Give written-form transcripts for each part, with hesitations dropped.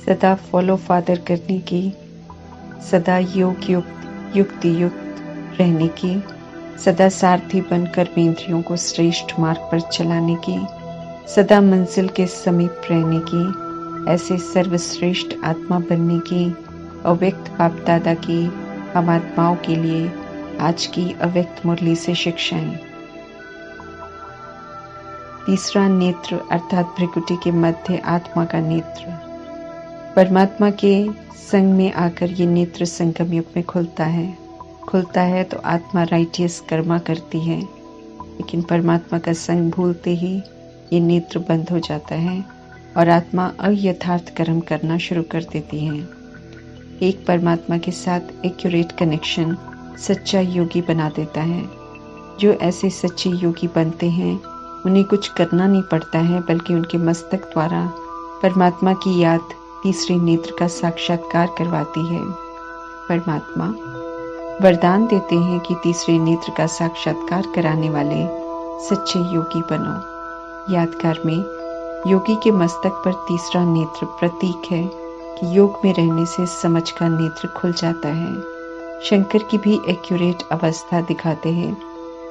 सदा follow father करने की, सदा योग युक्त युक्ति युक्त रहने की, सदा सारथी बन कर्मेंद्रियों को श्रेष्ठ मार्ग पर चलाने की, सदा मंजिल के समीप रहने की, ऐसे सर्वश्रेष्ठ आत्मा बनने की अव्यक्त बाप दादा की हम आत्माओं के लिए आज की अव्यक्त मुरली से शिक्षाएं। तीसरा नेत्र अर्थात भृकुटी के मध्य आत्मा का नेत्र। परमात्मा के संग में आकर ये नेत्र संगम युग में खुलता है तो आत्मा राइटियस कर्मा करती है, लेकिन परमात्मा का संग भूलते ही ये नेत्र बंद हो जाता है और आत्मा अयथार्थ कर्म करना शुरू कर देती है। एक परमात्मा के साथ एक्यूरेट कनेक्शन सच्चा योगी बना देता है। जो ऐसे सच्चे योगी बनते हैं उन्हें कुछ करना नहीं पड़ता है, बल्कि उनके मस्तक द्वारा परमात्मा की याद तीसरे नेत्र का साक्षात्कार करवाती है। परमात्मा वरदान देते हैं कि तीसरे नेत्र का साक्षात्कार कराने वाले सच्चे योगी बनो। यादगार में योगी के मस्तक पर तीसरा नेत्र प्रतीक है कि योग में रहने से समझ का नेत्र खुल जाता है। शंकर की भी एक्यूरेट अवस्था दिखाते हैं,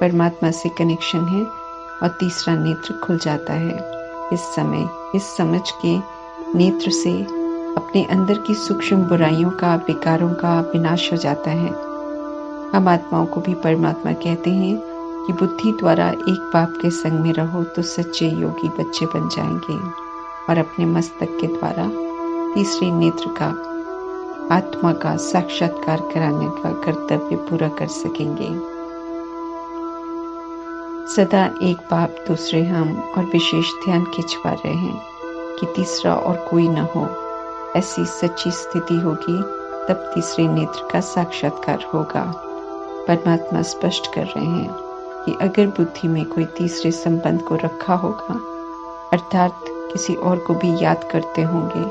परमात्मा से कनेक्शन है और तीसरा नेत्र खुल जाता है। इस समय इस समझ के नेत्र से अपने अंदर की सूक्ष्म बुराइयों का, विकारों का विनाश हो जाता है। हम आत्माओं को भी परमात्मा कहते हैं कि बुद्धि द्वारा एक बाप के संग में रहो तो सच्चे योगी बच्चे बन जाएंगे और अपने मस्तक के द्वारा तीसरे नेत्र का, आत्मा का साक्षात्कार कराने का कर्तव्य पूरा कर सकेंगे। सदा एक बाप दूसरे हम और विशेष ध्यान खिंचवा रहे हैं कि तीसरा और कोई न हो। ऐसी सच्ची स्थिति होगी तब तीसरे नेत्र का साक्षात्कार होगा। परमात्मा स्पष्ट कर रहे हैं कि अगर बुद्धि में कोई तीसरे संबंध को रखा होगा, अर्थात किसी और को भी याद करते होंगे,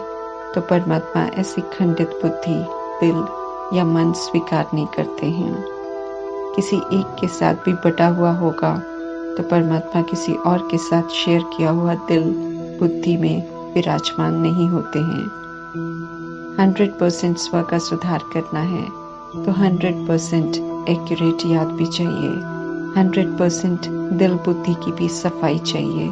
तो परमात्मा ऐसी खंडित बुद्धि, दिल या मन स्वीकार नहीं करते हैं। किसी एक के साथ भी बटा हुआ होगा तो परमात्मा किसी और के साथ शेयर किया हुआ दिल, बुद्धि में विराजमान नहीं होते हैं। 100% स्व का सुधार करना है तो 100% एक्यूरेट याद भी चाहिए, 100% दिल बुद्धि की भी सफाई चाहिए।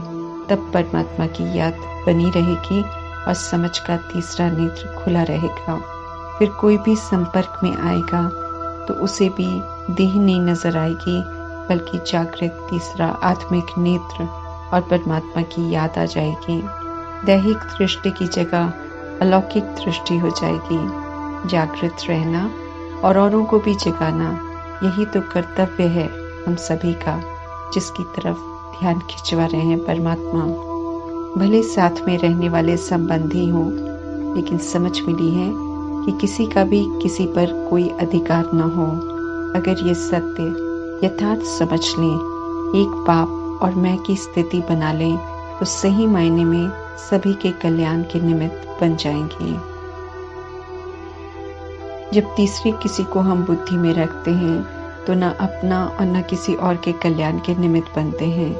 तब परमात्मा की याद बनी रहेगी और समझ का तीसरा नेत्र खुला रहेगा। फिर कोई भी संपर्क में आएगा तो उसे भी देह नहीं नजर आएगी, बल्कि जागृत तीसरा आत्मिक नेत्र और परमात्मा की याद आ जाएगी। दैहिक दृष्टि की जगह अलौकिक दृष्टि हो जाएगी। जागृत रहना और औरों को भी जगाना, यही तो कर्तव्य है हम सभी का, जिसकी तरफ ध्यान खिंचवा रहे हैं परमात्मा। भले साथ में रहने वाले संबंधी हों, लेकिन समझ मिली है कि किसी का भी किसी पर कोई अधिकार न हो। अगर ये सत्य यथार्थ समझ लें, एक बाप और मैं की स्थिति बना लें, तो सही मायने में सभी के कल्याण के निमित्त बन जाएंगे। जब तीसरे किसी को हम बुद्धि में रखते हैं तो न अपना और न किसी और के कल्याण के निमित्त बनते हैं,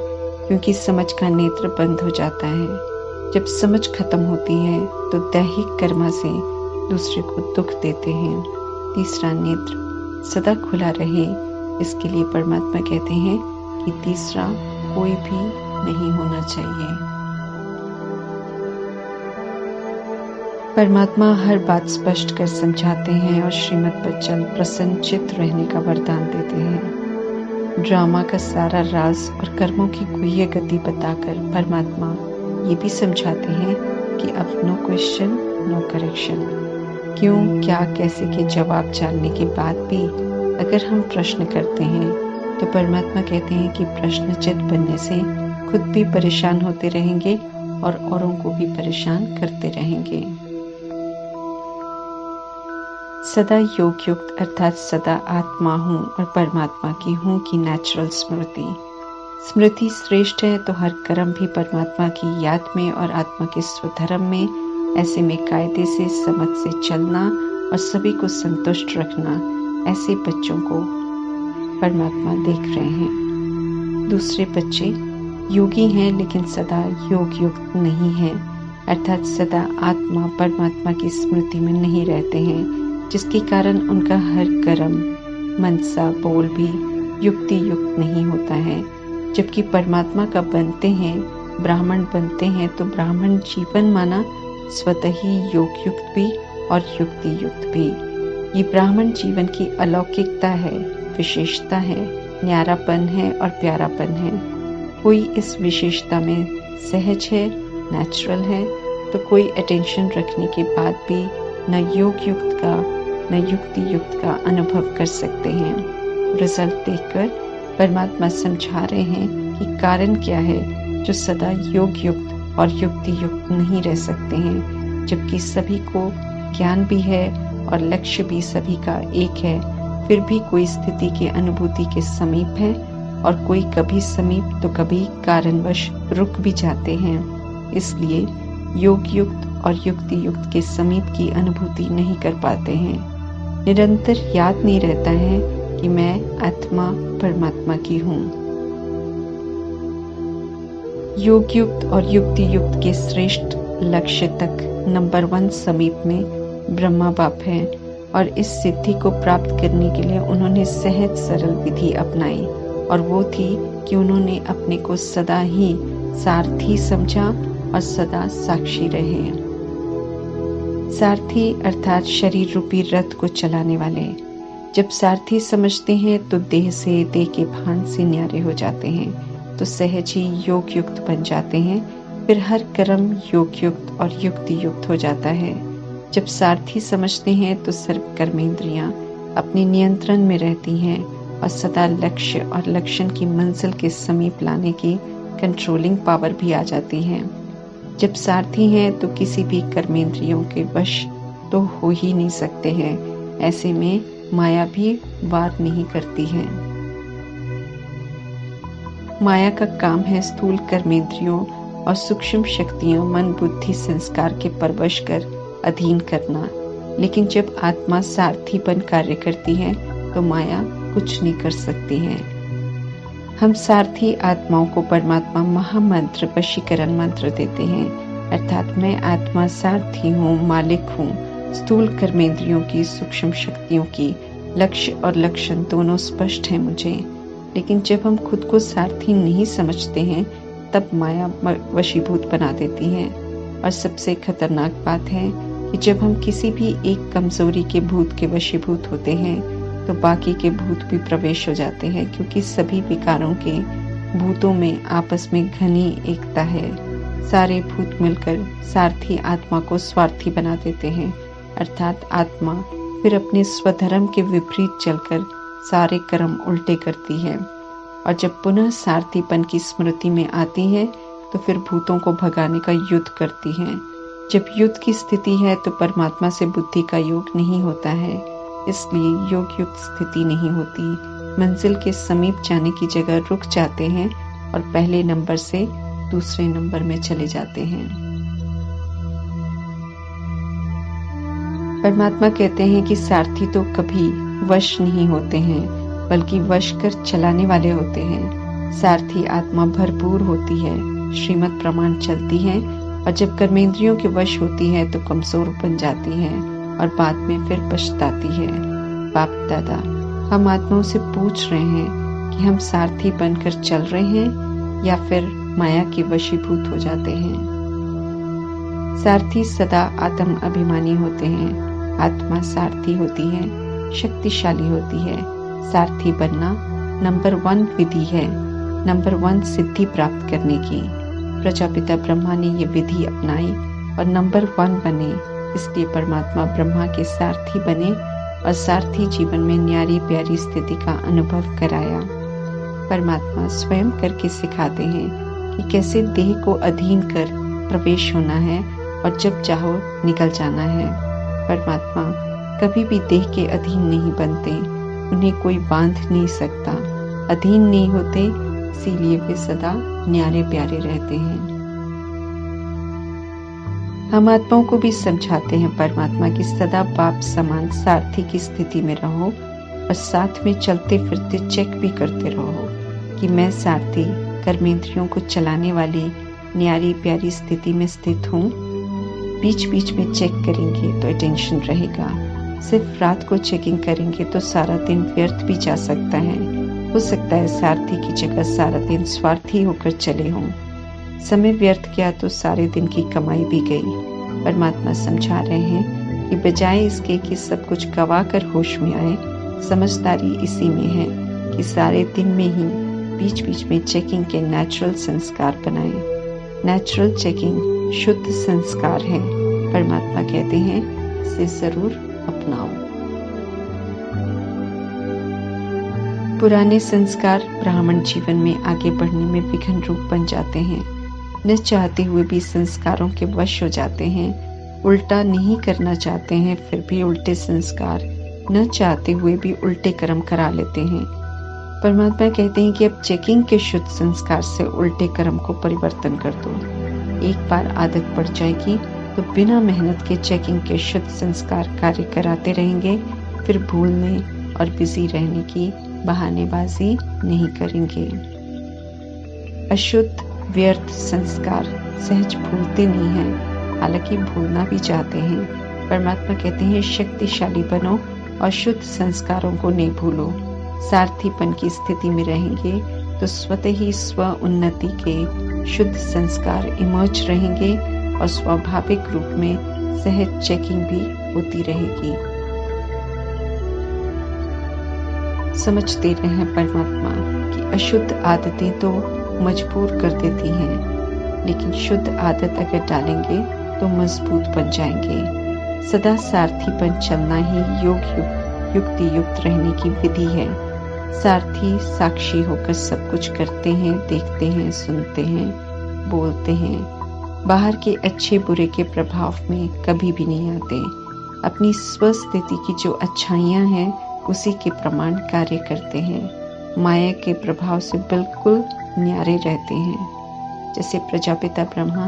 क्योंकि समझ का नेत्र बंद हो जाता है। जब समझ खत्म होती है तो दैहिक कर्मा से दूसरे को दुख देते हैं। तीसरा नेत्र सदा खुला रहे, इसके लिए परमात्मा कहते हैं कि तीसरा कोई भी नहीं होना चाहिए। परमात्मा हर बात स्पष्ट कर समझाते हैं और श्रीमत पर चल प्रसन्नचित्त रहने का वरदान देते हैं। ड्रामा का सारा राज और कर्मों की गुह्य गति बताकर परमात्मा ये भी समझाते हैं कि अब नो क्वेश्चन नो करेक्शन। क्यों, क्या, कैसे के जवाब जानने के बाद भी अगर हम प्रश्न करते हैं तो परमात्मा कहते हैं कि प्रश्नचित बनने से खुद भी परेशान होते रहेंगे और औरों को भी परेशान करते रहेंगे। सदा योग युक्त अर्थात सदा आत्मा हूँ और परमात्मा की हूँ की नेचुरल स्मृति। स्मृति श्रेष्ठ है तो हर कर्म भी परमात्मा की याद में और आत्मा के स्वधर्म में, ऐसे में कायदे से समझ से चलना और सभी को संतुष्ट रखना, ऐसे बच्चों को परमात्मा देख रहे हैं। दूसरे बच्चे योगी हैं लेकिन सदा योग युक्त नहीं हैं, अर्थात सदा आत्मा परमात्मा की स्मृति में नहीं रहते हैं, जिसके कारण उनका हर कर्म, मनसा, बोल भी युक्ति युक्त नहीं होता है। जबकि परमात्मा का बनते हैं, ब्राह्मण बनते हैं, तो ब्राह्मण जीवन माना स्वतः ही योग युक्त भी और युक्ति युक्त भी। ये ब्राह्मण जीवन की अलौकिकता है, विशेषता है, न्यारापन है और प्यारापन है। कोई इस विशेषता में सहज है, नेचुरल है, तो कोई अटेंशन रखने के बाद भी न योग युक्त का न युक्ति युक्त का अनुभव कर सकते हैं। रिजल्ट देखकर परमात्मा समझा रहे हैं कि कारण क्या है जो सदा योग युक्त और युक्ति युक्त नहीं रह सकते हैं, जबकि सभी को ज्ञान भी है और लक्ष्य भी सभी का एक है, फिर भी कोई स्थिति के अनुभूति के समीप है और कोई कभी समीप तो कभी कारणवश रुक भी जाते हैं। इसलिए योग युक्त और युक्ति युक्त के समीप की अनुभूति नहीं कर पाते हैं। निरंतर याद नहीं रहता है कि मैं आत्मा परमात्मा की हूँ। योग युक्त और युक्ति युक्त के श्रेष्ठ लक्ष्य तक नंबर 1 समीप में ब्रह्मा बाप है और इस सिद्धि को प्राप्त करने के लिए उन्होंने सहज सरल विधि अपनाई, और वो थी कि उन्होंने अपने को सदा ही सारथी समझा और सदा साक्षी रहे। सारथी अर्थात शरीर रूपी रथ को चलाने वाले। जब सारथी समझते हैं तो देह से, देह के भान से न्यारे हो जाते हैं, तो सहज ही योग युक्त बन जाते हैं। फिर हर कर्म योग युक्त और युक्ति युक्त हो जाता है। जब सारथी समझते हैं तो सर्व कर्मेंद्रियां अपने नियंत्रण में रहती हैं और सदा लक्ष्य और लक्षण की मंजिल के समीप लाने की कंट्रोलिंग पावर भी आ जाती है। जब सारथी हैं तो किसी भी कर्मेंद्रियों के वश तो हो ही नहीं सकते हैं। ऐसे में माया भी वार नहीं करती है। माया का काम है स्थूल कर्मेंद्रियों और सूक्ष्म शक्तियों, मन, बुद्धि, संस्कार के परवश कर अधीन करना। लेकिन जब आत्मा सारथीपन कार्य करती है तो माया कुछ नहीं कर सकती है। हम सारथी आत्माओं को परमात्मा महामंत्र वशीकरण मंत्र देते हैं, अर्थात मैं आत्मा सारथी हूँ, मालिक हूँ, स्थूल कर्मेंद्रियों की, सूक्ष्म शक्तियों की। लक्ष्य और लक्षण दोनों स्पष्ट हैं मुझे। लेकिन जब हम खुद को सारथी नहीं समझते हैं तब माया वशीभूत बना देती है। और सबसे खतरनाक बात है कि जब हम किसी भी एक कमजोरी के भूत के वशीभूत होते हैं तो बाकी के भूत भी प्रवेश हो जाते हैं, क्योंकि सभी विकारों के भूतों में आपस में घनी एकता है। सारे भूत मिलकर सारथी आत्मा को स्वार्थी बना देते हैं, अर्थात आत्मा फिर अपने स्वधर्म के विपरीत चलकर सारे कर्म उल्टे करती है। और जब पुनः सारथीपन की स्मृति में आती है तो फिर भूतों को भगाने का युद्ध करती है। जब युद्ध की स्थिति है तो परमात्मा से बुद्धि का योग नहीं होता है, इसलिए योग युक्त स्थिति नहीं होती। मंजिल के समीप जाने की जगह रुक जाते हैं और पहले नंबर से दूसरे नंबर में चले जाते हैं। परमात्मा कहते हैं कि सारथी तो कभी वश नहीं होते हैं, बल्कि वश कर चलाने वाले होते हैं। सारथी आत्मा भरपूर होती है, श्रीमत प्रमाण चलती है, और जब कर्मेंद्रियों के वश होती है तो कमजोर बन जाती है और बाद में फिर पछताती है। बाप दादा हम आत्माओं से पूछ रहे हैं कि हम सारथी बनकर चल रहे हैं या फिर माया के वशीभूत हो जाते हैं। सारथी सदा आत्म अभिमानी होते हैं। आत्मा सारथी होती है, शक्तिशाली होती है। सारथी बनना नंबर 1 विधि है, नंबर 1 सिद्धि प्राप्त करने की। प्रजापिता ब्रह्मा ने ये विधि अपनाई और नंबर 1 बने, इसलिए परमात्मा ब्रह्मा के सारथी बने और सारथी जीवन में न्यारी प्यारी स्थिति का अनुभव कराया। परमात्मा स्वयं करके सिखाते हैं कि कैसे देह को अधीन कर प्रवेश होना है और जब चाहो निकल जाना है। परमात्मा कभी भी देह के अधीन नहीं बनते, उन्हें कोई बांध नहीं सकता, अधीन नहीं होते, इसीलिए वे सदा न्यारे प्यारे रहते हैं। हम आत्माओं को भी समझाते हैं परमात्मा की सदा बाप समान सारथी की स्थिति में रहो और साथ में चलते फिरते चेक भी करते रहो कि मैं सारथी कर्मेंद्रियों को चलाने वाली न्यारी प्यारी स्थिति में स्थित हूँ बीच बीच में चेक करेंगे तो अटेंशन रहेगा। सिर्फ रात को चेकिंग करेंगे तो सारा दिन व्यर्थ भी जा सकता है। हो सकता है सारथी की जगह सारा दिन स्वार्थी होकर चले हों। समय व्यर्थ गया तो सारे दिन की कमाई भी गई। परमात्मा समझा रहे हैं कि बजाय इसके कि सब कुछ गवा कर होश में आए, समझदारी इसी में है कि सारे दिन में ही बीच बीच में चेकिंग के नेचुरल संस्कार बनाएं। नेचुरल चेकिंग शुद्ध संस्कार है। परमात्मा कहते हैं इसे जरूर अपनाओ। पुराने संस्कार ब्राह्मण जीवन में आगे बढ़ने में विघ्न रूप बन जाते हैं। न चाहते हुए भी संस्कारों के वश हो जाते हैं। उल्टा नहीं करना चाहते हैं फिर भी उल्टे संस्कार, न चाहते हुए भी उल्टे कर्म करा लेते हैं। परमात्मा कहते हैं कि अब चेकिंग के शुद्ध संस्कार से उल्टे कर्म को परिवर्तन कर दो। एक बार आदत पड़ जाएगी तो बिना मेहनत के चेकिंग के शुद्ध संस्कार कार्य कराते रहेंगे, फिर भूलने और बिजी रहने की बहानेबाजी नहीं करेंगे। अशुद्ध व्यर्थ संस्कार सहज भूलते नहीं हैं, हालांकि भूलना भी चाहते हैं। परमात्मा कहते हैं शक्तिशाली बनो और शुद्ध संस्कारों को नहीं भूलो। सारथीपन की स्थिति में रहेंगे तो स्वतः ही स्व उन्नति के शुद्ध संस्कार इमर्ज रहेंगे और स्वाभाविक रूप में सहज चेकिंग भी होती रहेगी। समझते रहे परमात्मा कि अशुद्ध आदतें तो मजबूर कर देती हैं, लेकिन शुद्ध आदत अगर डालेंगे तो मजबूत बन जाएंगे। सदा सारथीपन चलना ही युक्ति युक्त रहने की विधि है। सारथी साक्षी होकर सब कुछ करते हैं, देखते हैं, सुनते हैं, बोलते हैं। बाहर के अच्छे बुरे के प्रभाव में कभी भी नहीं आते। अपनी स्वस्थिति की जो अच्छाइयाँ हैं उसी के प्रमाण कार्य करते हैं। माया के प्रभाव से बिल्कुल न्यारे रहते हैं। जैसे प्रजापिता ब्रह्मा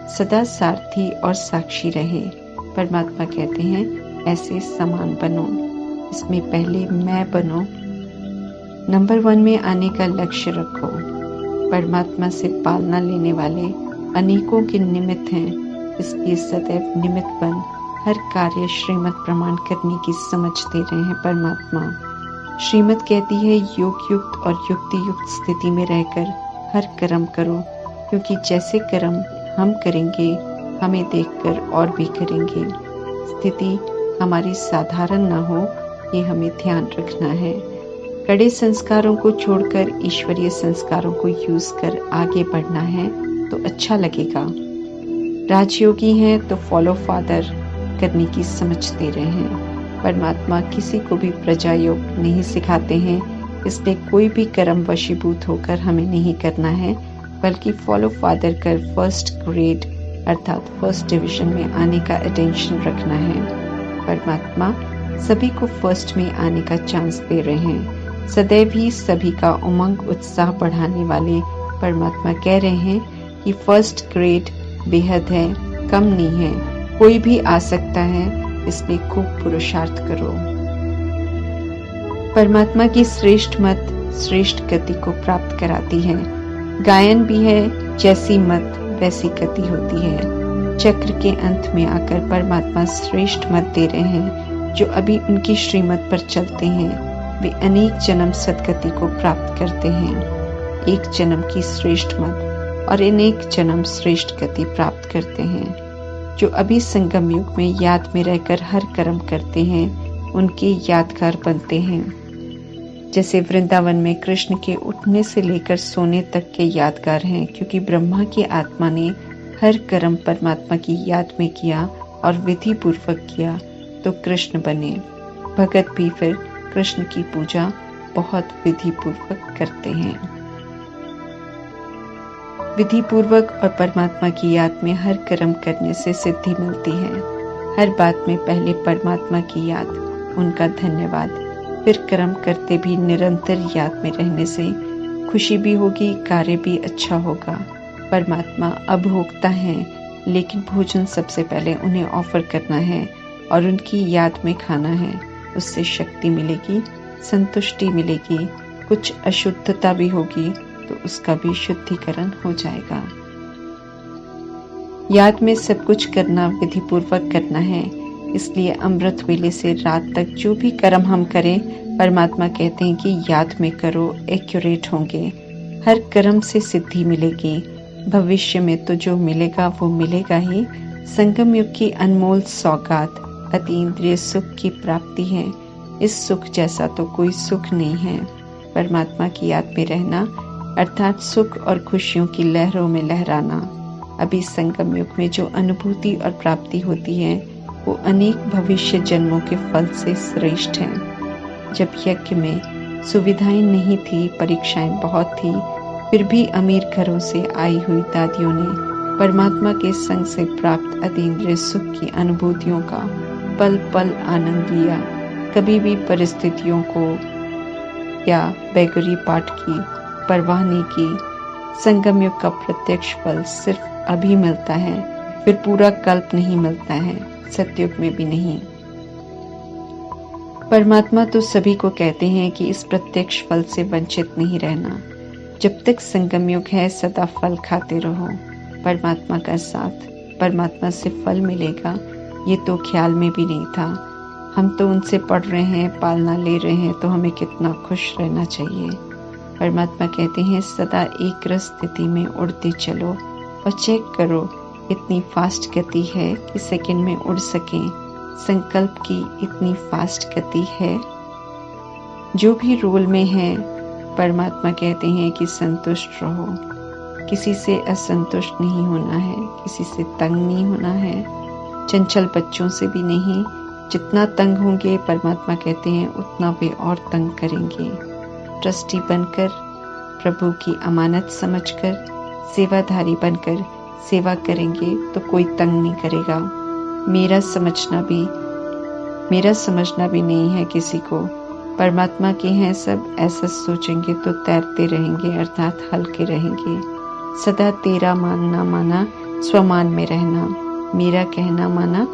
सदा सारथी और साक्षी रहे, परमात्मा कहते हैं ऐसे समान बनो। इसमें पहले मैं बनो। नंबर 1 में आने का लक्ष्य रखो। परमात्मा से पालना लेने वाले अनेकों के निमित्त हैं, इसलिए सदैव निमित्त बन हर कार्य श्रीमत प्रमाण करने की समझ दे रहे हैं परमात्मा। श्रीमत कहती है योग युक्त और युक्ति युक्त स्थिति में रहकर हर कर्म करो, क्योंकि जैसे कर्म हम करेंगे हमें देखकर और भी करेंगे। स्थिति हमारी साधारण ना हो, ये हमें ध्यान रखना है। कड़े संस्कारों को छोड़कर ईश्वरीय संस्कारों को यूज कर आगे बढ़ना है तो अच्छा लगेगा। राजयोगी हैं तो फॉलो फादर करने की समझ दे रहे हैं। परमात्मा किसी को भी प्रजा योग नहीं सिखाते हैं, इसलिए कोई भी कर्म वशीभूत होकर हमें नहीं करना है, बल्कि फॉलो फादर कर फर्स्ट ग्रेड अर्थात फर्स्ट डिवीजन में आने का अटेंशन रखना है। परमात्मा सभी को फर्स्ट में आने का चांस दे रहे हैं। सदैव ही सभी का उमंग उत्साह बढ़ाने वाले परमात्मा कह रहे हैं कि फर्स्ट ग्रेड बेहद है, कम नहीं है, कोई भी आ सकता है, इसलिए खूब पुरुषार्थ करो। परमात्मा की श्रेष्ठ मत श्रेष्ठ गति को प्राप्त कराती है। गायन भी है जैसी मत वैसी गति होती है। चक्र के अंत में आकर परमात्मा श्रेष्ठ मत दे रहे हैं। जो अभी उनकी श्रीमत पर चलते हैं वे अनेक जन्म सदगति को प्राप्त करते हैं। एक जन्म की श्रेष्ठ मत और अनेक जन्म श्रेष्ठ गति प्राप्त करते हैं। जो अभी संगम युग में याद में रहकर हर कर्म करते हैं उनके यादगार बनते हैं। जैसे वृंदावन में कृष्ण के उठने से लेकर सोने तक के यादगार हैं, क्योंकि ब्रह्मा की आत्मा ने हर कर्म परमात्मा की याद में किया और विधि पूर्वक किया तो कृष्ण बने। भगत भी फिर कृष्ण की पूजा बहुत विधि पूर्वक करते हैं। विधि पूर्वक और परमात्मा की याद में हर कर्म करने से सिद्धि मिलती है। हर बात में पहले परमात्मा की याद, उनका धन्यवाद, फिर कर्म करते भी निरंतर याद में रहने से खुशी भी होगी, कार्य भी अच्छा होगा। परमात्मा अभोक्ता हैं, लेकिन भोजन सबसे पहले उन्हें ऑफर करना है और उनकी याद में खाना है। उससे शक्ति मिलेगी, संतुष्टि मिलेगी, कुछ अशुद्धता भी होगी तो उसका भी शुद्धिकरण हो जाएगा। याद में सब कुछ करना विधिपूर्वक करना है। इसलिए अमृत वेले से रात तक जो भी कर्म हम करें, परमात्मा कहते हैं कि याद में करो, एक्यूरेट होंगे। हर कर्म से सिद्धि मिलेगी। भविष्य में तो जो मिलेगा वो मिलेगा ही। संगम युग की अनमोल सौगात अतीन्द्रिय सुख की प्राप्ति है। इस सुख जैसा तो कोई सुख नहीं है। परमात्मा की याद में रहना अर्थात सुख और खुशियों की लहरों में लहराना। अभी संगम युग में जो अनुभूति और प्राप्ति होती है वो अनेक भविष्य जन्मों के फल से श्रेष्ठ है। जब यज्ञ में सुविधाएं नहीं थी, परीक्षाएं बहुत थी, फिर भी अमीर घरों से आई हुई दादियों ने परमात्मा के संग से प्राप्त अतीन्द्रिय सुख की अनुभूतियों का पल पल आनंद लिया। कभी भी परिस्थितियों को या बैगरी पाठ की परवाह नहीं की। संगम युग का प्रत्यक्ष फल सिर्फ अभी मिलता है, फिर पूरा कल्प नहीं मिलता है, सतयुग में भी नहीं। परमात्मा तो सभी को कहते हैं कि इस प्रत्यक्ष फल से वंचित नहीं रहना। जब तक संगम युग है सदा फल खाते रहो। परमात्मा का साथ, परमात्मा से फल मिलेगा ये तो ख्याल में भी नहीं था। हम तो उनसे पढ़ रहे हैं, पालना ले रहे हैं, तो हमें कितना खुश रहना चाहिए। परमात्मा कहते हैं सदा एक रस स्थिति में उड़ते चलो और चेक करो इतनी फास्ट गति है कि सेकंड में उड़ सकें। संकल्प की इतनी फास्ट गति है। जो भी रोल में है परमात्मा कहते हैं कि संतुष्ट रहो। किसी से असंतुष्ट नहीं होना है, किसी से तंग नहीं होना है, चंचल बच्चों से भी नहीं। जितना तंग होंगे परमात्मा कहते हैं उतना वे और तंग करेंगे। ट्रस्टी बनकर, प्रभु की अमानत समझकर, सेवाधारी बनकर सेवा करेंगे तो कोई तंग नहीं करेगा। मेरा समझना भी नहीं है किसी को। परमात्मा के हैं सब, ऐसा सोचेंगे तो तैरते रहेंगे अर्थात हल्के रहेंगे। सदा तेरा मानना माना, स्वमान में रहना, मेरा कहना माना,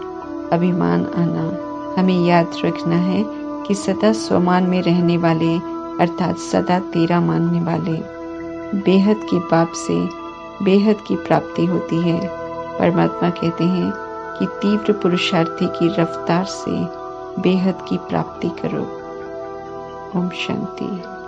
अभिमान आना। हमें याद रखना है कि सदा स्वमान में रहने वाले अर्थात सदा तेरा मानने वाले बेहद की बाप से बेहद की प्राप्ति होती है। परमात्मा कहते हैं कि तीव्र पुरुषार्थी की रफ्तार से बेहद की प्राप्ति करो। ओम शांति।